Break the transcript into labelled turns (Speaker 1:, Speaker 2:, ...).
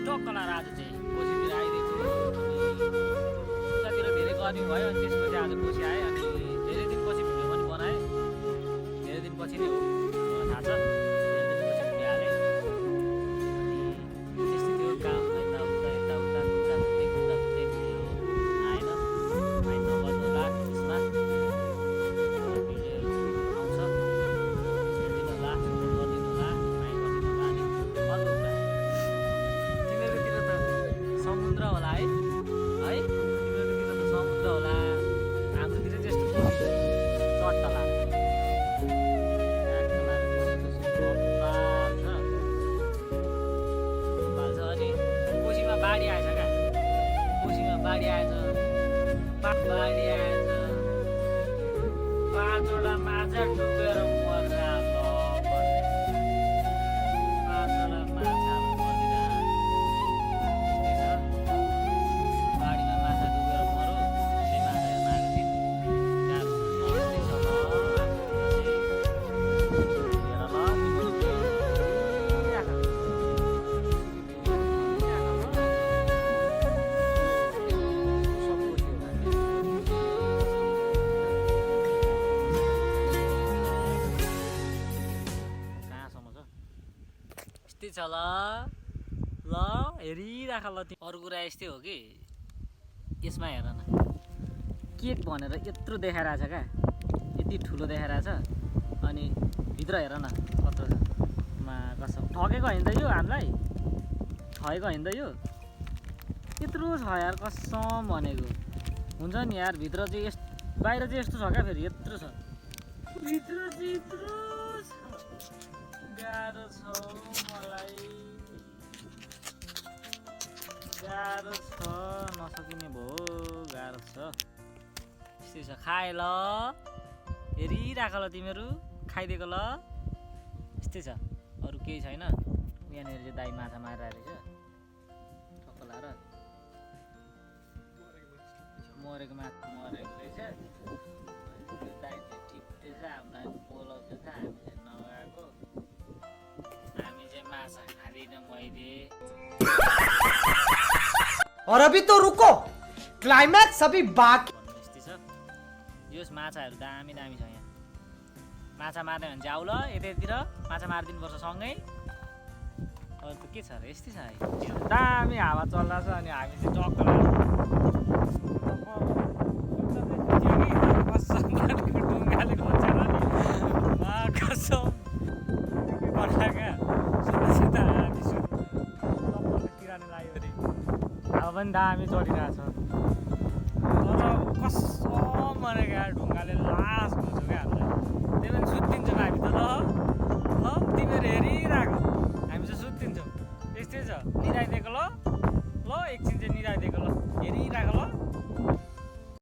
Speaker 1: टक्क लाएर आज चाहिँ कोसीतिर आइदिएको उतातिर धेरै गर्मी भयो अनि त्यसपछि आज कोसी आएँ अनि धेरै दिनपछि भिडियो पनि बनाएँ धेरै दिनपछि नै हो मलाई थाहा छ धेरै दिनपछि भिडियो हालेँ अनि त्यस्तै थियो काम यताउता घुम्दै भिडियो आएन माइन्ड नगर्नु होला त्यसमा भिडियोहरू आउँछ हेरिदिनु होला सपोर्ट गरिदिनु होला माइन्ड गरिदिनु होला अनि अर्को कुरा तिमीहरूतिर त समुद्र होला है तिमीहरूतिर त समुद्र होला हाम्रोतिर चाहिँ यस्तो चट्टा लाग्छ अनि कोसीमा बाढी आएछ क्या कोसीमा बाढी आएछ बाढी आएछ 5 वटा माछा डुबेर मर्छ यस्तै छ ल हेरिराख ल तिमी अरू कुरा यस्तै हो कि यसमा हेर न केक भनेर यत्रो देखाइरहेछ क्या यति ठुलो देखाइरहेछ अनि भित्र हेर न कत्रो छ मा कसम ठगेको होइन त यो हामीलाई ठगेको होइन त यो यत्रो छ यार कसम भनेको हुन्छ नि यार भित्र चाहिँ बाहिर चाहिँ यस्तो छ क्या फेरि यत्रो छ भित्र चाहिँ यत्रो छ गाह्रो छ मलाई गाह्रो छ नसकिने भयो गाह्रो छ यस्तै छ खाए ल हेरिराख ल तिमीहरू खाइदिएको ल यस्तै छ अरू केही छैन यहाँनिर चाहिँ दाइ माछा मारिरहेको रहेछ ठक्क लाएर मरेको माछा मरेको रहेछ दाइ चाहिँ टिप्दैछ हामीलाई बोलाउँदैछ हामी चाहिँ नगएको हामी चाहिँ माछा खाँदिनँ मैले
Speaker 2: और अभी तो रुको क्लाइमैक्स अभी बाकी
Speaker 1: यस्तै छ यो माछाहरू दामी दामी छ यहाँ माछा मार्ने भने चाहिँ आउ ल यतातिर माछा मारिदिनुपर्छ सँगै अरू त के छ र यस्तै छ है दामी हावा चल्दैछ अनि हामी चाहिँ टक्क ढुङ्गाले खोजेर नि कसम बनाएका सुत्दा हामी किरानी लाग्यो अरे हावा पनि दामी चलिरहेछ तर कसम भनेको ढुङ्गाले लास खोज्यो क्या हामीलाई त्यही पनि सुत्तिन्छौँ हामी त ल तिमीहरू हेरिराख हामी चाहिँ सुत्तिन्छौँ यस्तै छ निराइदिएको ल एकछिन चाहिँ निराइदिएको ल हेरिराख ल